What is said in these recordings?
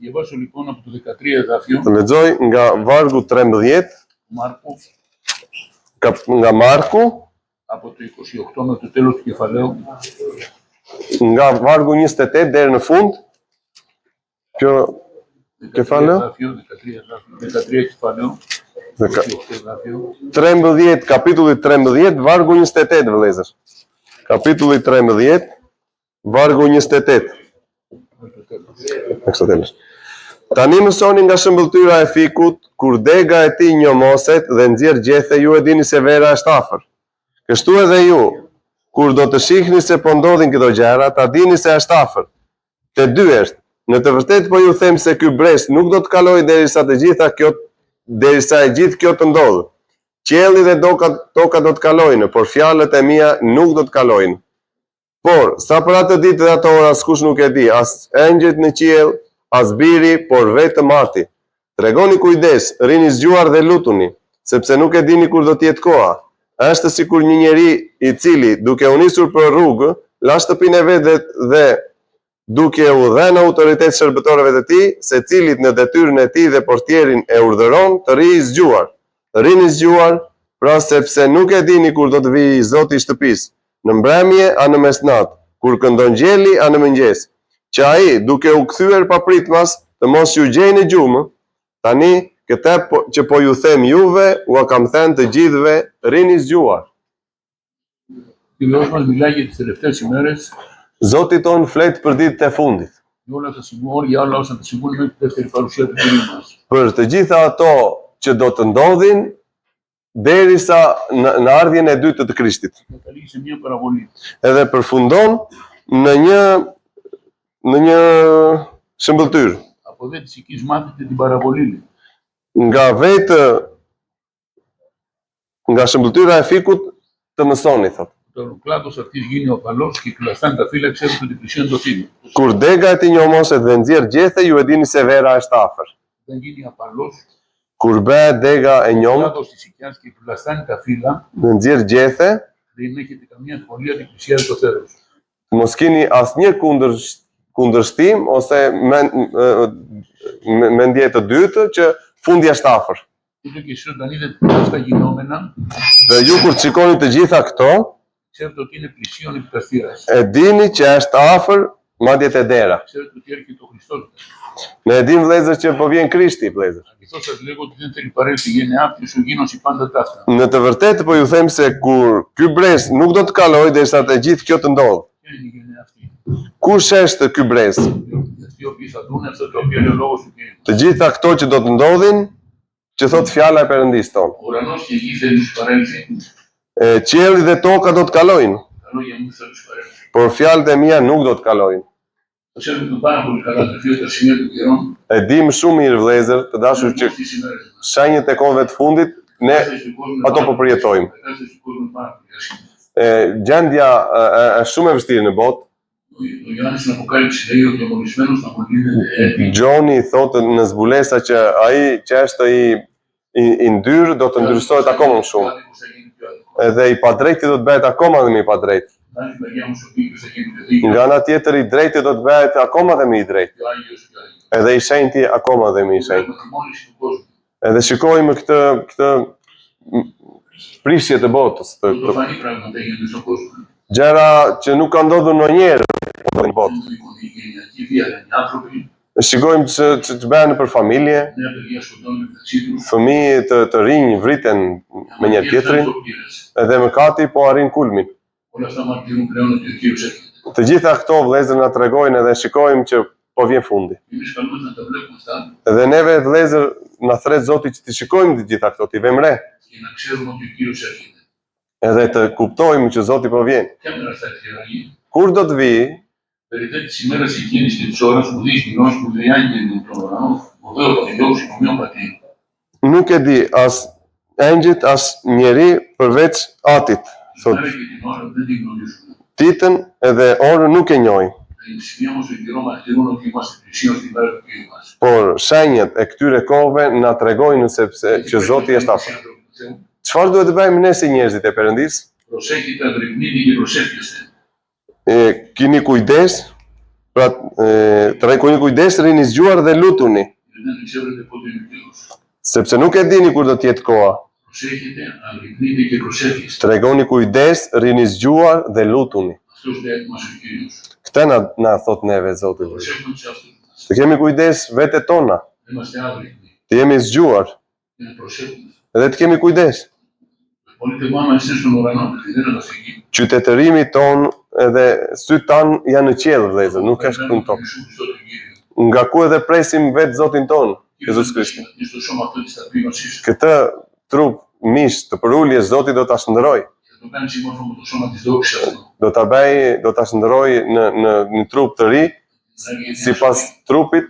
Διαβάσω λοιπόν από το 13 εδάφιο. Të lexoj nga vargu 13, Μάρκου, nga Marku, από το 28 μέχρι το τέλος του κεφαλαίου. nga vargu 28 deri në fund. Kjo kefaleu? 13 κεφαλαίο. 13, kapitulli 13, vargu 28, vëllezër. Kapitulli 13, vargu 28. Tani mësoni nga shëmbëltyra e fikut, kur dega e tij njomoset dhe nxjerr gjethe, ju e dini se vera është afër. Kështu edhe ju, kur do të shihni se po ndodhin këto gjëra, ta dini se është afër. Te dyert, në të vërtetë po ju them se ky brez nuk do të kalojë derisa e gjithë kjo të ndodhë. Qielli dhe toka do të kalojnë, por fjalët e mia nuk do të kalojnë. Por sa për atë ditë dhe ato ora askush nuk e di, as engjëjt në qiell, as biri, por vetëm Ati. Tregoni kujdes, rini zgjuar dhe lutuni, sepse nuk e dini kur do të jetë koha. Është sikur një njeri i cili, duke u nisur për rrugë, la shtëpinë e vet dhe duke u dhënë autoritet shërbëtorëve të tij, secilit në detyrën e tij dhe portierin e urdhëron të rijë zgjuar. Rini zgjuar, pra sepse nuk e dini kur do të vijë Zoti i shtëpisë, në mbrëmje a në mesnat, kur këndon gjeli a në mëngjes, që ai, duke u kthyer papritmas, të mos ju gjejë në gjumë. Tani, këtë që po ju them juve, ua kam thënë të gjithëve, rini zgjuar. Η Θεός μας μιλάει για τις τελευταίες ημέρες. Zoti ton flet për ditët e fundit. Για όλα όσα θα συμβούν μέχρι τη δεύτερη παρουσία του Κυρίου μας. Për të gjitha ato që do të ndodhin derisa në ardhjen e dytë të Krishtit. Καταλήγει σε μια παραβολή. Edhe përfundon në një shëmbëltyrë. Από δε της οικής μάθετε την παραβολή. Nga shëmbëltyra e fikut të mësoni, thotë. Ο κλάδος αυτής γίνει οπαλός και κλαστάν τα φύλλα ξέρουν ότι πλησιάζει το θύμα. Kur dega e tij njomoset dhe nxjerr gjethe, ju e dini se vera është afër. Δεν γίνει απαλός. Kur bëhet dega e Ο njom, κλάδος της οικιάς και κλαστάν τα φύλλα. dhe nxjerr gjethe, Δεν έχετε καμία αμφιβολία ότι πλησιάζει το θέρος. Mos keni asnjë kundërshtim ose mendje të dytë që fundi është afër. Ούτε και εσείς όταν είδετε αυτά τα γινόμενα. Dhe ju kur shikoni të gjitha këto, Ξέρετε ότι είναι πλησίον επί τας θύρας. E dini që është afër madje te dera. Ξέρετε ότι έρχεται ο Χριστός. Ne e dim vëllezër që po vjen Krishti, vëllezër. Αληθώς σας λέγω ότι δεν θέλει παρέλθει γενεά ποιος ο γίνος η πάντα ταύτα. Në të vërtetë po ju them se kur ky brez nuk do të kalojë derisa të gjithë kjo të ndodhë. Ποια είναι η γενεά αυτή? Kush është ky brez? Αυτοί οι οποίοι θα δουν αυτό το οποίο είναι ο λόγος του Κυρίου. Të gjitha këto që do të ndodhin, që thot fjala e Perëndisë tonë. Ο ουρανός και η γη θέλει να τους παρέλθει. Qielli dhe toka do të kalojnë, Τα λόγια μου θα τους παρέλθει. por fjalët e mia nuk do të kalojnë. Το ξέρουμε πάρα πολύ καλά τα δύο τα σημεία των καιρών. E dim shumë mirë vëllezër, të dashur që Στις ημέρες μας. shenjat e kohëve të fundit ne ato po përjetojmë. Gjendja është shumë e vështirë në botë. Ο Γιάννης στην Αποκάλυψη λέει ότι ο μολυσμένος θα απολύνεται. Gjoni thotë në zbulesa që ai që është i ndyrë do të ndrysohet akoma më shumë. Edhe i padrejti do të bëhet akoma dhe më i padrejtë. Nga ana tjetër i drejti do të bëhet akoma dhe më i drejtë. Edhe i shenjti akoma dhe më i shenjtë. Edhe shikojmë këtë prishje të botës, gjëra që nuk kanë ndodhur ndonjëherë në botë. Shikojmë që të bëhen për familje, fëmijë të rinj vriten me njëri tjetrin, edhe mëkati po arrin kulmin. Të gjitha këto vëllezër na tregojnë edhe shikojmë që po vjen fundi. Edhe neve vëllezër na thret Zoti që të shikojmë të gjitha këto, t'i vëmë re. Edhe të kuptojmë që Zoti po vjen. Kur do të vijë? Περιττέ της ημέρας εκείνης και της ώρας που δεις γνώση που οι άγγελοι των ουρανών, ο Θεός πατηλός ομοιόπατη. Nuk e di as engjëjt as njeri përveç Atit. Την μέρα και την ώρα δεν την γνωρίζουμε. Ditën edhe orën nuk e njohim. Οι σημεία όμως τον καιρό μας λέγουν ότι είμαστε πλησίον στην μέρα του Κυρίου μας. Por shenjat e këtyre kohëve na tregojnë sepse që Zoti është afër. Çfarë duhet të bëjmë ne si njerëzit e Perëndisë? Προσέχετε, αγρυπνείτε και προσεύχεστε. Kini kujdes Pra, tregoni kujdes, rini zgjuar dhe lutuni, Γιατί δεν ξέρετε πότε είναι ο καιρός. sepse nuk e dini kur do të jetë koha. Προσέχετε, αγρυπνείτε και προσεύχεστε. Tregoni kujdes, rini zgjuar dhe lutuni. Αυτός λέει μας ο Κύριος. Këtë na thot neve Zoti. Προσέχουμε τους εαυτούς μας. Të kemi kujdes vetet tona, Δεν είμαστε άγρυπνοι. të jemi zgjuar, Και να προσέχουμε. edhe të kemi kujdes. Πολύτε μάμα εσείς στον ουρανό, επειδή δεν είναι φυγή. Qytetërimi ton edhe syt tan janë në qiell, vëllezër, nuk është këtu në tokë. Nga ku edhe presim vetë Zotin ton, Jezus Krishtin. Στο σώμα αυτό της ταπείνωσης. Këtë trup mish të përuljes Zoti do ta shndëroj. Και το κάνει σύμμορφο με το σώμα της δόξης αυτό. Do ta shndëroj në një trup të ri sipas trupit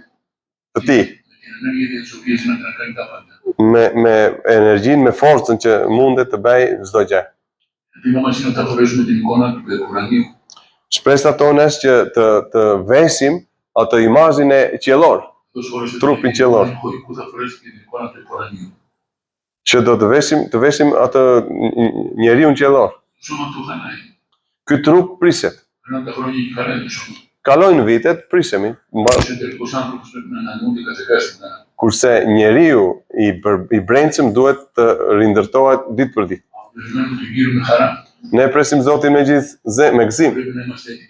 të tij, την ενέργεια της οποίας είναι να κάνει τα πάντα. me energjinë, me forcën që mundet të bëj çdo gjë. Επειδή μας είναι να τα φορέσουμε την εικόνα του ουρανίου. Shpresa tonë është që të veshim atë imazhin e qiellor, trupin qiellor. Που θα φορέσει την εικόνα του ουρανίου. Që do të veshim atë njeriu qiellor. Το σώμα αυτό χαλάει. Ky trup priset. Περνάνε τα χρόνια και χαλάει το σώμα. Kalojnë vitet, prisemi, Ο εσωτερικός άνθρωπος πρέπει να ανανεώνται κάθε κάστηνα. kurse njeriu i brendshëm duhet të rindërtohet ditë për ditë. Περιμένουμε τον Κύριο με χαρά. Ne presim Zotin me gëzim. Πρέπει να είμαστε έτοιμοι.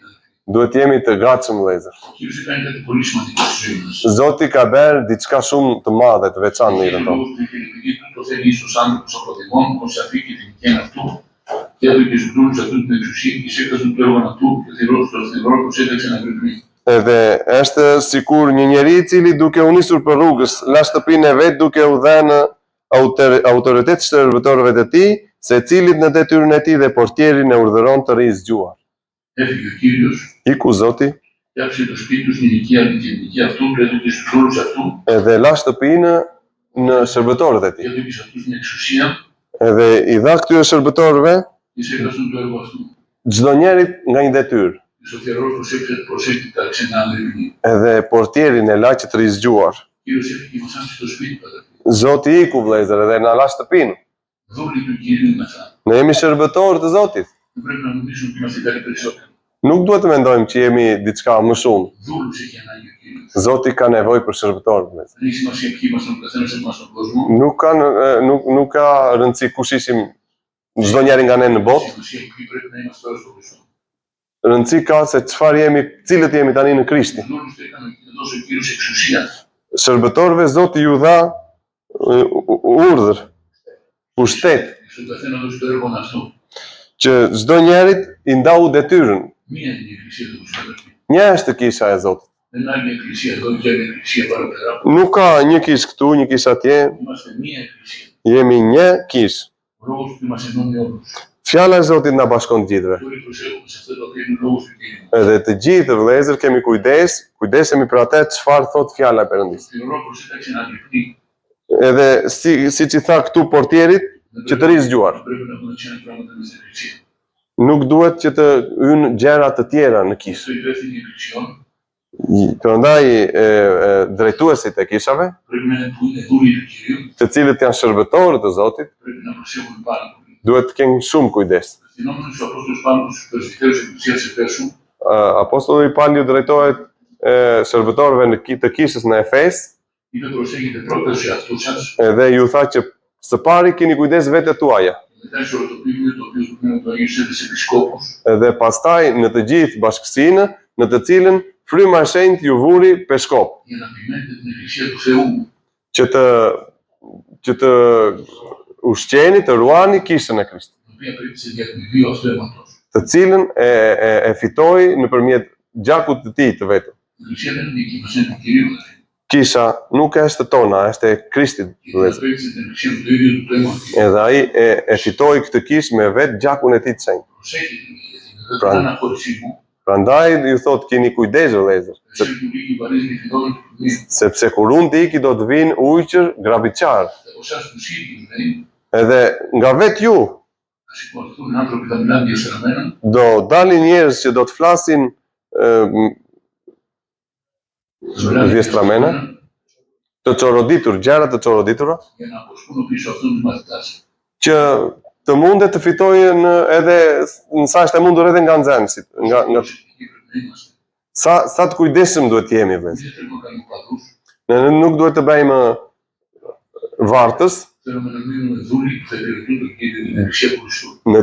Duhet jemi të gatshëm vëllezër. Ο Κύριος έκανε κάτι πολύ σημαντικό στη ζωή μας. Zoti ka bërë diçka shumë të madhe, të veçantë në jetën tonë. Λόγος του επειδή το θέλει στους άνθρωπους αποδημών, ως αφήκει την οικία αυτού, και έδωκε στους δούλους αυτού την εξουσία και σήκαζε το έργο αυτού και θηρός του αυθυρό του έταξε να βρει. Edhe është sikur një njeri i cili duke u nisur për rrugës, la shtëpinë e vet duke u dhënë autoritet shërbëtorëve të tij, secilit në detyrën e tij dhe portierin e urdhëron të rrijë zgjuar. Έφυγε ο Κύριος, Iku Zoti, φτιάξε το σπίτι του στην οικία την οικία αυτού, και έδωκε στους δούλους αυτού, edhe la shtëpinë në shërbëtorët e και tij. έδωκε σε αυτούς την εξουσία Edhe i dha këtyre shërbëtorëve και σήκαζαν το έργο αυτού. çdo njerit nga një detyrë. Και ο θηρός προσέχει τα ξένα ανδρυμνή. Edhe portierin e la që të rrijë zgjuar. Ο Κύριος έφυγε και μας άφησε το σπίτι του, αδερφοί. Zoti iku vëllezër edhe na la shtëpinë. Δούλοι του Κυρίου είναι αυτά. Ne jemi shërbëtorë të Zotit. Δεν πρέπει να νομίζουν ότι είμαστε κάτι περισσότερο. Nuk duhet të mendojmë që jemi diçka më shumë. Δούλους έχει ανάγκη ο Κύριος. Zoti ka nevojë për shërbëtorë. vëllezër. Δεν έχει σημασία ποιοι ήμασταν ο καθένας εμάς στον κόσμο. Nuk ka rëndësi kush ishim çdo njeri nga ne në botë. Έχει σημασία ποιοι πρέπει να είμαστε τώρα στον Χριστό. Rëndësi ka se çfarë jemi, cilët jemi tani në Krishtin. Δούλους του έκανε να δώσει ο Κύριος εξουσία. Shërbëtorëve Zoti ju dha urdhër, pushtet, Στον καθένα δώσει το έργο αυτού. që çdo njerit i ndau detyrën. Μία είναι η εκκλησία του Χριστού. Një është kisha e Zotit. Δεν είναι άλλη εκκλησία εδώ και άλλη εκκλησία παραπέρα. Nuk ka një kish këtu, një kish atje, Είμαστε μία εκκλησία. jemi një kish. Ο λόγος του μας ενώνει όλους. Fjala e Zotit na bashkon të gjithëve. Όλοι προσέχουμε σε αυτό το οποίο είναι ο λόγος του Κύριου. Edhe të gjithë vëllezër kemi kujdesemi për atë çfarë thot fjala e Perëndis. Ο Θεός έταξε να γλυφθεί. Edhe siç i tha këtu portierit, që të rrijë zgjuar. Πρέπει να έχουμε ξένα πράγματα με στην εκκλησία. Nuk duhet që të hynë gjëra të tjera në kish. Στο υπεύθυνοι εκκλησιών Prandaj drejtuesit e kishave, πρέπει να είναι που είναι δούλοι του Κυρίου. të cilët janë shërbëtorë të Zotit, Πρέπει να προσέχουν πάρα πολύ. duhet të kenë shumë kujdes. Ευθυνόμενος ο Απόστολος Παύλος στους πρεσβυτέρους της Εκκλησίας Εφέσου, Apostulli Pali drejtohet shërbëtorëve të kishës në Efes, είπε προσέχετε πρώτα σε αυτούς σας, edhe ju tha që së pari keni kujdes vetë tuaja. μετά σε όλο το πλήθος το οποίο του Πνεύματος του Αγίου σε επισκόπους, Edhe pastaj në të gjithë bashkësinë, në të cilën fryma e shenjtë ju vuri peshkop, για να επιμένετε την Εκκλησία του Θεού, që të ushqeni, të ruani kishën e Krishtit, η οποία πρέπει σε διακριβεί αυτού αίματος. të cilën e fitoi nëpërmjet gjakut të tij të vetëm. Η Εκκλησία δεν είναι δική μας, είναι του Κυρίου. Kisha nuk është tona, është e Krishtit. Και να παίξει την Εκκλησία του ίδιου του το αίμα. Edhe ai e fitoi këtë kishë me vetë gjakun e tij të shenjtë. Προσέχετε, γιατί δεν είναι αναχωρησίμου. Prandaj ju thot keni kujdes vëllezër, Σε του λίγη βαρύς νηφιδόν του Πνεύματος. sepse kur unë të iki do të vinë ujqër graviçar. Από εσάς τους ίδιους, λέει, Edhe nga vetë ju θα σηκωθούν άνθρωποι θα μιλάνε διαστραμμένα, do dalin njerëz që do të flasin διαστραμμένα, të çoroditur, gjëra të çoroditura, για να αποσπούν πίσω αυτούς τους μαθητάς. që të mundet të fitojnë edhe në sa është e mundur edhe nga nxënësit, nga Προσεκτικοί πρέπει να είμαστε. Sa të kujdesshëm duhet të jemi vëllezër. Δεν θέλουμε να κάνουμε παδούς. Ne nuk duhet të bëjmë vartës, Θέλουμε να μείνουμε δούλοι που θα υπηρετούν τον Κύριο την Εκκλησία του Χριστού. ne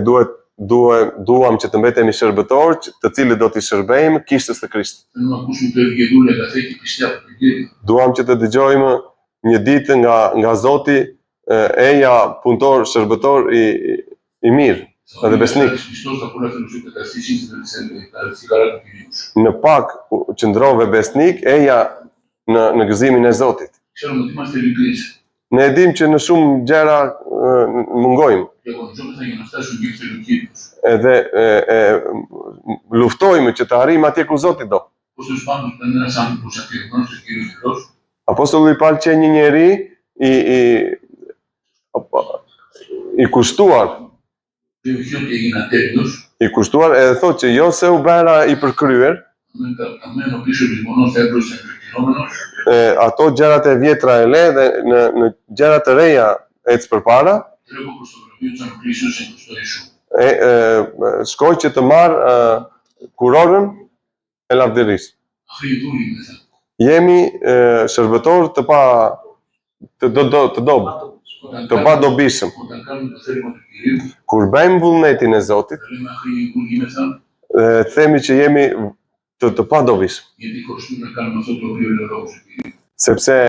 duam që të mbetemi shërbëtorë, të cilët do t'i shërbejmë kishës të Krishtit. Θέλουμε να ακούσουμε το Ευαγγελούλια αγαθέ και πιστή από τον Κύριο. Duam që të dëgjojmë një ditë nga Zoti, eja punëtor, shërbëtor i mirë, edhe besnik. Χριστός θα πολλά φελουσίου καταστήσεις τα θυγαρά του Κυρίου σου. Në pak qëndrove besnik, eja në gëzimin e Zotit. Ξέρουμε ότι είμαστε λυπείς. Ne e dim që në shumë gjëra mungojmë, Και αγωνιζόμεθα για να φτάσουν εκεί που θέλει ο Κύριος. edhe luftojmë që të arrijmë atje ku Zoti do. Πώς τους πάντων ήταν ένας άνθρωπος αφιερωμένος στον Κύριο Θεός. Apostulli Paul që një njeri i kushtuar, Και όχι ότι έγινα τέλειος. edhe thotë që jo se u bëra i përkryer, Αμένο πίσω λιμονός θα έμπρος εγκριτινόμενος. ato gjërat e vjetra e le dhe në gjërat e reja ecë përpara, Τρέχω προς το βραβείο της ανοπλήσεως εν Χριστώ Ιησού. shkoj që të marr kurorën e lavdërisë. Αυτοί οι δούλοι μέσα. Jemi shërbëtor të dobët, të pa dobishëm. Όταν κάνουμε το θέλημα του Κυρίου, Kur bëjmë vullnetin e Zotit, θα λέμε αυτοί οι δούλοι μέσα, themi që jemi të pa dobishëm, γιατί χρωστούν να κάνουμε αυτό το οποίο λέει ο λόγος του Κυρίου. sepse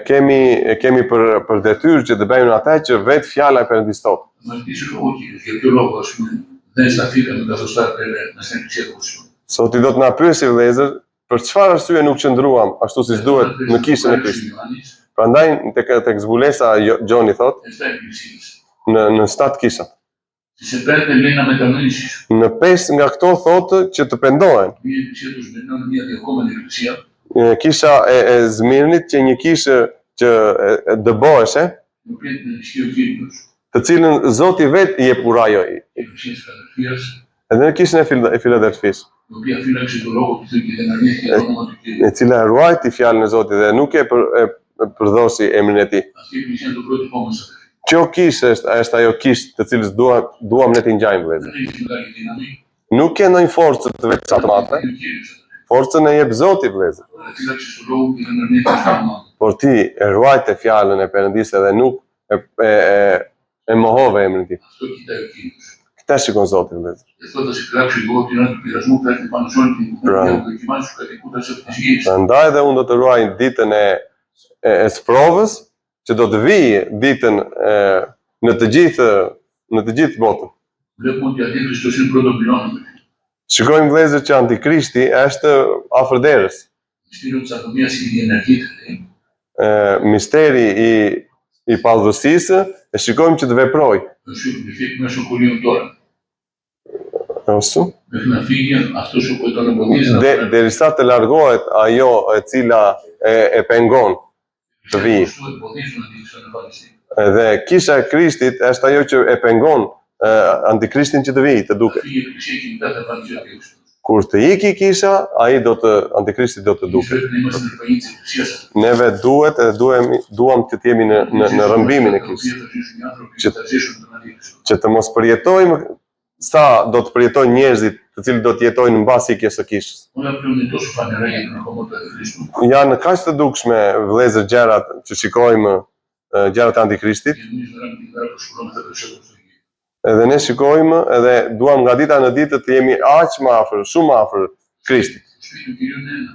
kemi për detyrë që të bëjmë atë që vetë fjala e Perëndis thotë. Να ρωτήσω εγώ ο Κύριος, για ποιο λόγο ας πούμε, δεν σταθήκαμε καθώς θα έπρεπε να στην Εκκλησία του Χριστού. Zoti do të na pyesë vëllezër, për çfarë arsye nuk qëndruam ashtu siç duhet në kishën e Krishtit. Prandaj tek zbulesa Gjoni thotë, 7 εκκλησίες. në 7 kishat. Στις 5 λέει να μετανοήσεις. Në 5 nga këto thotë që të pendohen. Μια εκκλησία του Σμυρνών, μια διακόμενη εκκλησία, Kisha e Zmirnit që një kishë që dëboheshe, την οποία την ενισχύει ο Κύριος. të cilën Zoti vetë i jep urajo, Η εκκλησία της Φιλαδελφίας, edhe në kishën e Filadelfisë, η οποία φύλαξε το λόγο του Θεού και δεν αρνήθηκε το όνομα του Κυρίου. e cila e ruajti fjalën e Zotit dhe nuk e përdhosi emrin e tij. Αυτή η εκκλησία είναι το πρότυπό μας, αδελφοί. Kjo kishë është ajo kishë të cilës duam ne t'i ngjajmë vëllezër. Δεν έχει μεγάλη δύναμη, Nuk ke ndonjë forcë të veçantë, είναι ο Κύριος, αδελφοί. forcën e jep Zoti vëllezër. Αλλά φύλαξε το λόγο και δεν αρνήθηκε το όνομα του. Por ti e ruajte fjalën e Perëndisë dhe nuk e mohove emrin e tij. Αυτό κοιτάει ο Κύριος. Këtë shikon Zoti vëllezër. Γι' αυτό θα σε κλάψει εγώ την ώρα του πειρασμού που έρθει πάνω σε όλη την κοινωνία που δοκιμάζει τους κατοικούντας επί της γης. Prandaj dhe unë do të ruaj ditën e sprovës, që do të vijë ditën në të gjithë botën. Βλέπουμε ότι ο Αντίχριστος είναι πρώτο πυλώνα. Shikojmë vëllezër që Antikrishti është afër derës. Μυστήριο της ατομίας διενεργείται, λέει. Misteri i pallësisë e shikojmë që të veproj. Να σου επιβληθεί εκ μέσω σχολείων τώρα. Ose Μέχρι να φύγει αυτός που τον εμποδίζει να πάει. derisa të largohet ajo e cila e pengon të vijë. Σου εμποδίζουν να δείξουν να εμφανιστεί. Dhe kisha e Krishtit është ajo që e pengon Antikrishtin që të vijë, të duket. Φύγει η Εκκλησία και μετά θα εμφανιστεί ο Αντίχριστος. Kur të iki kisha, Antikrishti do të Εμείς duket. πρέπει να είμαστε νερπαγοί της Εκκλησίας. Neve duhet edhe duam që të jemi në rrëmbimin e Τα kishës. οποία θα ζήσουν οι άνθρωποι και θα ζήσουν τον Αντίχριστο. Që të mos përjetojmë sa do të përjetojnë njerëzit të cilët do të jetojnë mbas ikjes së kishës. Όλα πλέον είναι τόσο φανερά για τον ακόμα του Αντιχρίστου. Janë kaq të dukshme vëllezër gjërat që shikojmë gjërat e Antikrishtit, Και εμείς τώρα με την ώρα προσχωρούμεθα περισσότερο στο Κύριο. edhe ne shikojmë edhe duam nga dita në ditë të jemi aq më afër, shumë më afër Krishtit. Το σπίτι του Κυρίου είναι ένα.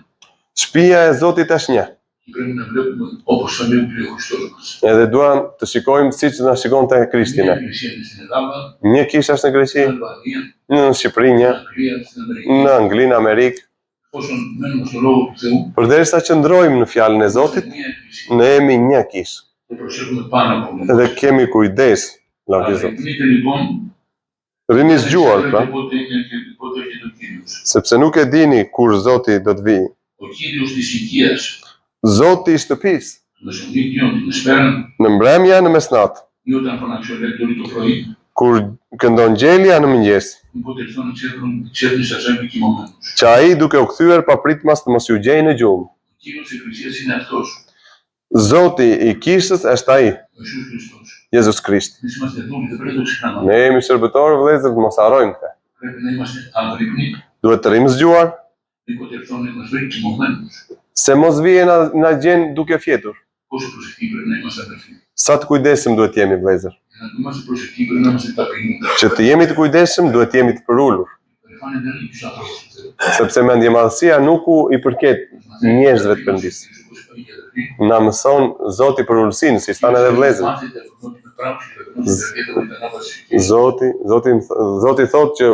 Shtëpia e Zotit është një. Και πρέπει να βλέπουμε όπως θα βλέπει ο Χριστός μας. Edhe duam të shikojmë siç na shikonte Krishti Μια ne. εκκλησία είναι στην Ελλάδα, Një kishë është në Greqi, στην Αλβανία, në Shqipëri një, στην Αγγλία, στην Αμερική. në Angli, në Amerikë. Εφόσον μένουμε στο λόγο του Θεού, Përderisa qëndrojmë në fjalën e Zotit, μια εκκλησία. ne jemi një kishë Το προσέχουμε πάνω από όλα. dhe kemi kujdes lavdi Zotit. Αρνείται λοιπόν, Rini zgjuar pra, πότε έρχεται ο Κύριος. sepse nuk e dini kur Zoti do të vijë. Ο Κύριος της οικίας, Zoti i shtëpisë, το μεσονύκτιο, την Δεσπέρα, në mbrëmja në mesnatë, ή όταν φωνάξει ο λέκτορ το πρωί, kur këndon gjelja në mëngjes, οπότε ήρθαν να ξέρουν σας έμπει κοιμωμένους. që ai duke u kthyer papritmas të mos ju gjejë në gjumë. Ο Κύριος της Εκκλησίας είναι αυτός, Zoti i kishës është ai, ο Ιησούς Χριστός. Jezus Krisht. Εμείς είμαστε δούλοι, δεν πρέπει να το ξεχνάμε. Ne jemi shërbëtorë vëllezër, mos harrojmë këtë. Πρέπει να είμαστε άγρυπνοι, Duhet të rrimë zgjuar, Τίποτε αυτό να μας βρει κοιμωμένους. Se mos vije na gjen duke fjetur. Πόσο προσεκτικοί πρέπει να είμαστε αδερφοί. Sa të kujdesshëm duhet jemi vëllezër. Για να είμαστε προσεκτικοί πρέπει να είμαστε ταπεινοί. Që të jemi të kujdesshëm duhet jemi të përulur. Η περηφάνεια δεν είναι τους ανθρώπους του Θεού. Sepse mendjemadhësia nuk u i përket njerëzve të Perëndisë. Όπως είπα και οι αδερφοί, Na mëson Zoti për ulësinë, si thanë edhe vëllezër. μάθετε αυτό ότι με πράξη και με την ανάπαση. Zoti thotë që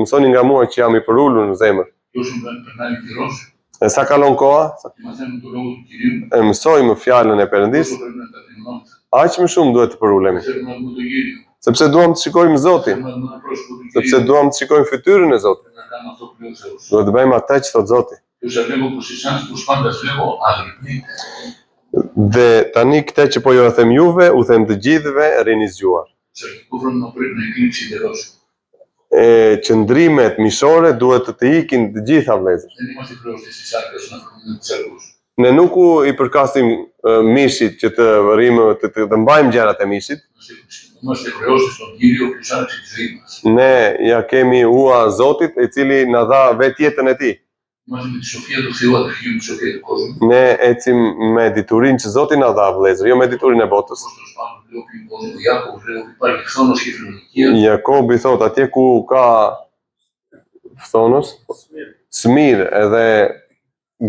mësoni nga mua që jam i përulur në zemër. Και όσο περνάει ο καιρός, E sa kalon koha, και μαθαίνουμε το λόγο του Κυρίου, e mësojmë fjalën e Perëndisë, όσο πρέπει να ταπεινωνόμαστε. aq më shumë duhet të përulemi. Θέλουμε να δούμε τον Κύριο. Sepse duam të shikojmë Zotin, Θέλουμε να δούμε το πρόσωπο του sepse Κυρίου. duam të shikojmë fytyrën e Zotit. Πρέπει να κάνουμε αυτό που λέει ο Θεός. Duhet të bëjmë atë që thot Zoti. Και όσα λέγω προς εσάς, τους πάντας λέγω, αγρυπνείτε. Dhe tani këtë që po ju e them juve, u them të gjithëve, rini zgjuar. Το σαρκικό φρόνημα πρέπει να εκλείψει εντελώς. Qëndrimet mishore duhet të ikin të gjitha vëllezër. Δεν είμαστε χρεωστοί στη σάρκα να φρονούμε τους έργους. Ne nuk u i përkasim mishit që të rrimë, të mbajmë gjërat e mishit. Είμαστε χρεωστοί στον Κύριο που τους άνοιξε τη ζωή μας. Ne ja kemi ua Zotit, i cili na dha vetë jetën e tij. Είμαστε με τη σοφία του Θεού, αδερφοί μου, τη σοφία του κόσμου. Ne ecim me diturinë që Zoti na dha vëllezër, jo me diturinë e botës. Απόστολος Παύλος λέει ότι ο Ιάκωβος λέει ότι υπάρχει φθόνος και φιλονικία. Jakobi thot atje ku ka ftonos, smir edhe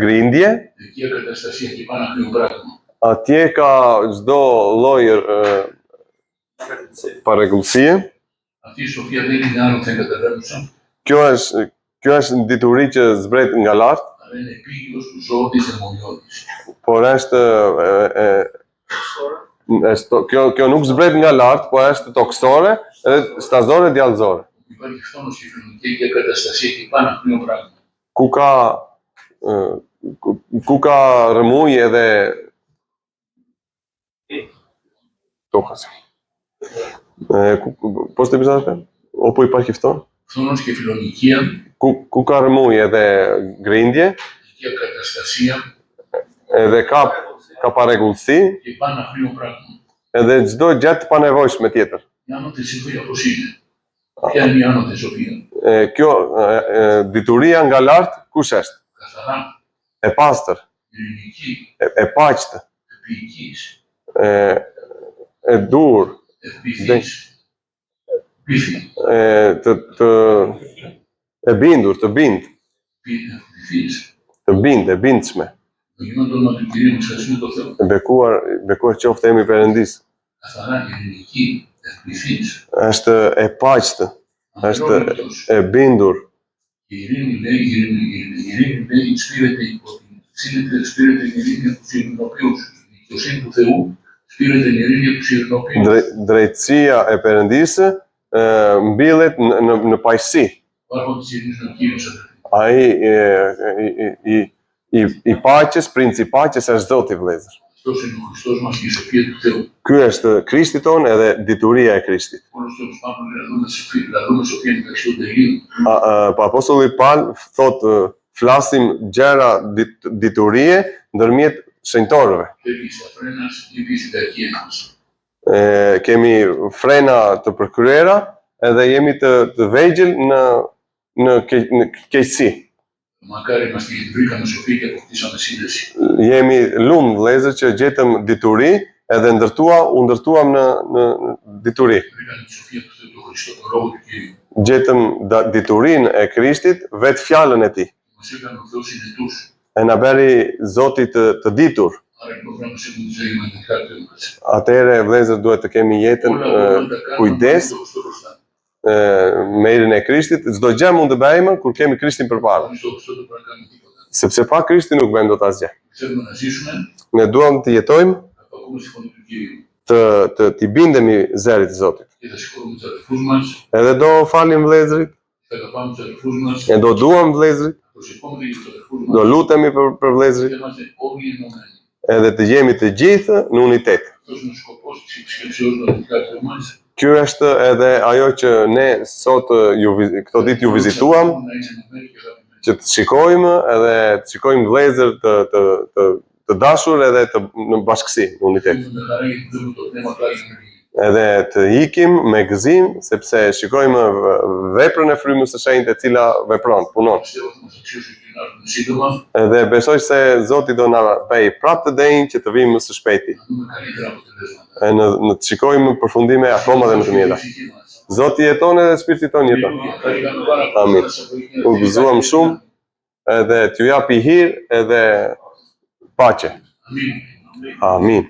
grindje, Εκεί ακαταστασία και πάνω από πράγμα. atje ka çdo lloj parregullësie. Αυτή η σοφία δεν είναι άνωθεν καταδέμουσα, Kjo është dituri që zbret nga lart, αλλά είναι επίγειος του ζώου της αιμονιώτης. por kjo nuk zbret nga lart, por është toksore edhe stazore djallëzore. Υπάρχει φθόνος και φιλονικία και ακαταστασία και πάνω από πράγμα. Ku ka rëmuj edhe tokas. Πώς το είπες αδερφέ? Όπου υπάρχει φθόν? Φθόνος και φιλονικία, Ku ka rëmuj edhe grindje, και ακαταστασία edhe ka parregullësi, και πάνω από πράγμα. edhe çdo gjë të panevojshme tjetër. Η άνωθεν σοφία πώς είναι? Ποια είναι η άνωθεν σοφία? Kjo dituria nga lart kush është? Καθαρά, E pastër, ειρηνική, e paqtë, επίοικης, e dur, ευπηθής, πίθη, e bindur, të bind, ευπηθής. e bindshme. Το γινόν το όνομα του Κυρίου μας ευχαριστούμε το Θεό. Bekuar qoftë emri i Perëndis. Καθαρά, ειρηνική, ευπηθής, Është e paqtë, është αμερόληπτος. e bindur. Η ειρήνη λέει, η ειρήνη λέει, σπείρεται υπό την ειρήνη από τους ειρηνοποιούς. Η δικαιοσύνη του Θεού σπείρεται την ειρήνη από τους ειρηνοποιούς. Drejtësia e Perëndisë mbillet në paqësi. Υπάρχουν της ειρήνης ο Κύριος, αδερφοί. Ai i paqes, princi i paqes është Zoti vëllezër. Αυτός είναι ο Χριστός μας και η σοφία του Θεού. Ky është Krishti ton edhe dituria e Krishtit. Όλος τέλος πάντων λέει να δούμε σοφία μεταξύ των τελείων. Po apostulli Paul thot flasim gjëra diturie ndërmjet shenjtorëve. Πρέπει στα φρένα ή πίσω τα αρχεία μας. Kemi frena të përkryera edhe jemi të vegjël në keqësi. Μακάρι είμαστε γιατί βρήκαμε σοφία και αποκτήσαμε σύνδεση. Jemi lumë vëllezër që gjetëm dituri edhe u ndërtuam në dituri. Βρήκαμε τη σοφία του Θεού, τον Χριστό, τον λόγο του Κύριου. Gjetëm diturinë e Krishtit, vetë fjalën e tij. Μας έκανε ο Θεός συνετούς. E na bëri Zoti të ditur. Άρα λοιπόν πρέπει να μας έχουμε τη ζωή μας με κάτι μας. Atëherë vëllezër duhet të kemi jetën kujdes me irin e Krishtit, çdo gjë mund të bëjmë kur kemi Krishtin përpara. Sepse pa Krishtin nuk bëjmë dot asgjë. Θέλουμε να ζήσουμε, Ne duam të jetojmë, να ακούμε τη φωνή του Κύριου të bindemi zërit të Zotit. και θα συγχωρούμε τους αδελφούς μας, Edhe do falim vëllezërit, θα αγαπάμε τους αδελφούς μας, e do duam vëllezërit, θα προσευχόμαστε για τους αδελφούς do μας lutemi për vëllezërit, και είμαστε όλοι ενωμένοι. edhe të jemi të gjithë në unitet. Αυτός είναι ο σκοπός της επισκεψεώς μας με κάτι μας. Ky është edhe ajo që ne sot këto ditë ju vizituam, Να είναι ενωμένοι και αγαπημένοι. që të shikojmë edhe të shikojmë vëllezër të dashur edhe në bashkësi, në unitet. Έχουμε χαρά γιατί δούμε το πνεύμα του Άγιου Ενεργείου. edhe të ikim me gëzim, sepse shikojmë veprën e frymës së shenjtë e cila vepron, punon. Πιστεύω ότι μας αξιώσει και να έρθουμε σύντομα, Edhe besoj se Zoti do na bëj prapë të denjë që të vijmë së shpejti. να δούμε καλύτερα αποτελέσματα. Në të shikojmë përfundime akoma dhe më të mira. Zoti jeton edhe shpirti tonë jeton. Amin. U gëzuam shumë edhe t'ju japi hir edhe paqe. Amin. Amin.